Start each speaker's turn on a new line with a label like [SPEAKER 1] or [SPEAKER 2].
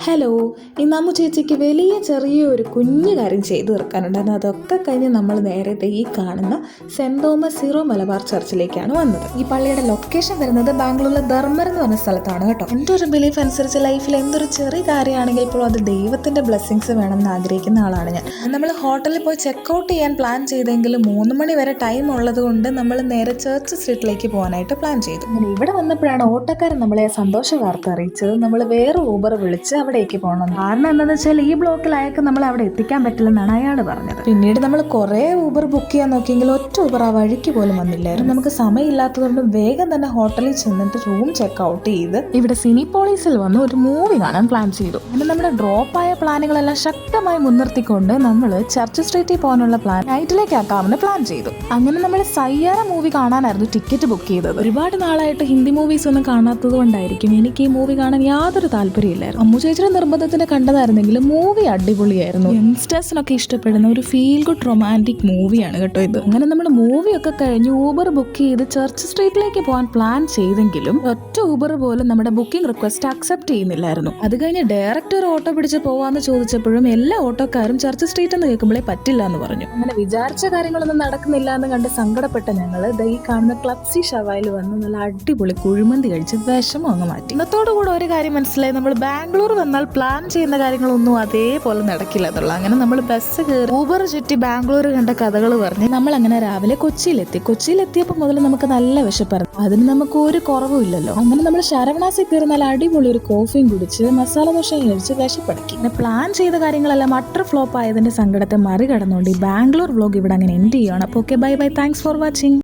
[SPEAKER 1] Hello, ഇന്ന് അമ്മു ചേച്ചിക്ക് വലിയ ചെറിയൊരു കുഞ്ഞു കാര്യം ചെയ്തു തീർക്കാനുണ്ടായിരുന്നു. അതൊക്കെ കഴിഞ്ഞ് നമ്മൾ നേരത്തെ ഈ കാണുന്ന സെൻറ് തോമസ് സീറോ മലബാർ ചർച്ചിലേക്കാണ് വന്നത്. ഈ പള്ളിയുടെ ലൊക്കേഷൻ വരുന്നത് ബാംഗ്ലൂരിലെ ധർമ്മർ എന്ന് പറഞ്ഞ സ്ഥലത്താണ് കേട്ടോ. എൻ്റെ ഒരു ബിലീഫ് അനുസരിച്ച് ലൈഫിൽ എന്തൊരു ചെറിയ കാര്യമാണെങ്കിൽ ഇപ്പോൾ അത് ദൈവത്തിൻ്റെ ബ്ലെസ്സിങ്സ് വേണമെന്ന് ആഗ്രഹിക്കുന്ന ആളാണ് ഞാൻ. നമ്മൾ ഹോട്ടലിൽ പോയി ചെക്കൗട്ട് ചെയ്യാൻ പ്ലാൻ ചെയ്തെങ്കിലും 3 മണി വരെ ടൈം ഉള്ളത് കൊണ്ട് നമ്മൾ നേരെ ചർച്ച് സ്ട്രീറ്റിലേക്ക് പോകാനായിട്ട് പ്ലാൻ ചെയ്തു. അങ്ങനെ ഇവിടെ വന്നപ്പോഴാണ് ഓട്ടോക്കാരൻ നമ്മളെ സന്തോഷ വാർത്ത അറിയിച്ചത്. നമ്മൾ വേറെ ഊബർ വിളിച്ച് അവിടേക്ക് പോകണം. കാരണം എന്താണെന്ന് വെച്ചാൽ ഈ ബ്ലോക്കിൽ അയാൾക്ക് നമ്മൾ അവിടെ എത്തിക്കാൻ പറ്റില്ലെന്നാണ് അയാൾ പറഞ്ഞത്. പിന്നീട് നമ്മൾ കുറേ ഊബർ ബുക്ക് ചെയ്യാൻ നോക്കിയെങ്കിൽ ഒറ്റ ഊബർ ആ വഴിക്ക് പോലും വന്നില്ലായിരുന്നു. നമുക്ക് സമയമില്ലാത്തതുകൊണ്ട് വേഗം തന്നെ ഹോട്ടലിൽ ചെന്നിട്ട് റൂം ചെക്ക് ഔട്ട് ചെയ്ത് ഇവിടെ സിനിപോളീസിൽ വന്ന് ഒരു മൂവി കാണാൻ പ്ലാൻ ചെയ്തു. അങ്ങനെ നമ്മുടെ ഡ്രോപ്പായ പ്ലാനുകളെല്ലാം ശക്തമായി മുൻനിർത്തിക്കൊണ്ട് നമ്മൾ ചർച്ച് സ്ട്രീറ്റിൽ പോകാനുള്ള പ്ലാൻ നൈറ്റിലേക്ക് ആക്കാമെന്ന് പ്ലാൻ ചെയ്തു. അങ്ങനെ നമ്മൾ സയ്യാര മൂവി കാണാനായിരുന്നു ടിക്കറ്റ് ബുക്ക് ചെയ്തത്. ഒരുപാട് നാളായിട്ട് ഹിന്ദി മൂവീസ് ഒന്നും കാണാത്തത് കൊണ്ടായിരിക്കും എനിക്ക് ഈ മൂവി കാണാൻ യാതൊരു താല്പര്യമില്ലായിരുന്നു. അമ്മു ചേച്ചിയുടെ നിർബന്ധത്തിന് കണ്ടതായിരുന്നെങ്കിലും മൂവി അടിപൊളിയായിരുന്നു. യങ്സ്റ്റേഴ്സിനൊക്കെ ഇഷ്ടപ്പെടുന്ന ഒരു ഫീൽ ഗുഡ് റൊമാൻറ്റിക് മൂവിയാണ് കേട്ടോ ഇത്. അങ്ങനെ നമ്മൾ മൂവിയൊക്കെ കഴിഞ്ഞ് ഊബർ ബുക്ക് ചെയ്ത് ചർച്ച് സ്ട്രീറ്റിലേക്ക് പോകാൻ പ്ലാൻ ചെയ്തെങ്കിലും ഒറ്റ ഊബർ പോലും നമ്മുടെ ബുക്കിംഗ് റിക്വസ്റ്റ് അക്സെപ്റ്റ് ചെയ്യുന്നില്ലായിരുന്നു. അത് കഴിഞ്ഞ് ഡയറക്റ്റ് ഒരു ഓട്ടോ പിടിച്ച് പോവാന്ന് ചോദിച്ചപ്പോഴും എല്ലാ ഓട്ടോക്കാരും ചർച്ച് സ്ട്രീറ്റ് എന്ന് കേൾക്കുമ്പോഴേ പറ്റില്ല എന്ന് പറഞ്ഞു. അങ്ങനെ വിചാരിച്ച കാര്യങ്ങളൊന്നും നടക്കുന്നില്ല എന്ന് കണ്ട് സങ്കടപ്പെട്ട ഞങ്ങൾ ഈ കാണുന്ന ക്ലബ്സി ഷവായിൽ വന്ന് നല്ല അടിപൊളി കുഴിമന്തി കഴിച്ച് വിഷമം അങ്ങ് മാറ്റി. ഇന്നത്തോടുകൂടെ ഒരു കാര്യം മനസ്സിലായി, നമ്മൾ ബാംഗ്ലൂർ വന്നാൽ പ്ലാൻ ചെയ്യുന്ന കാര്യങ്ങളൊന്നും അതേപോലെ നടക്കില്ല എന്നുള്ള. അങ്ങനെ നമ്മൾ ബസ് കയറി ഊബർ ചുറ്റി ബാംഗ്ലൂർ കണ്ട കഥകൾ പറഞ്ഞ് നമ്മൾ അങ്ങനെ രാവിലെ കൊച്ചിയിലെത്തിയപ്പോൾ മുതൽ നമുക്ക് നല്ല വിശപ്പായിരുന്നു. അതിന് നമുക്ക് ഒരു കുറവും ഇല്ലല്ലോ. അങ്ങനെ നമ്മൾ ശരവണാസിൽ കയറി നല്ല അടിപൊളി ഒരു കോഫിയും കുടിച്ച് മസാല ദോശയും കഴിച്ച് വിശപ്പടക്കി. പിന്നെ പ്ലാൻ ചെയ്ത കാര്യങ്ങളെല്ലാം അട്ടർ ഫ്ലോപ്പ് ആയതിന്റെ സങ്കടത്തെ മറികടന്നുകൊണ്ട് ഈ ബാംഗ്ലൂർ വ്ലോഗ് ഇവിടെ അങ്ങനെ എൻഡ് ചെയ്യുകയാണ്. അപ്പോൾ okay, bye bye, thanks for watching.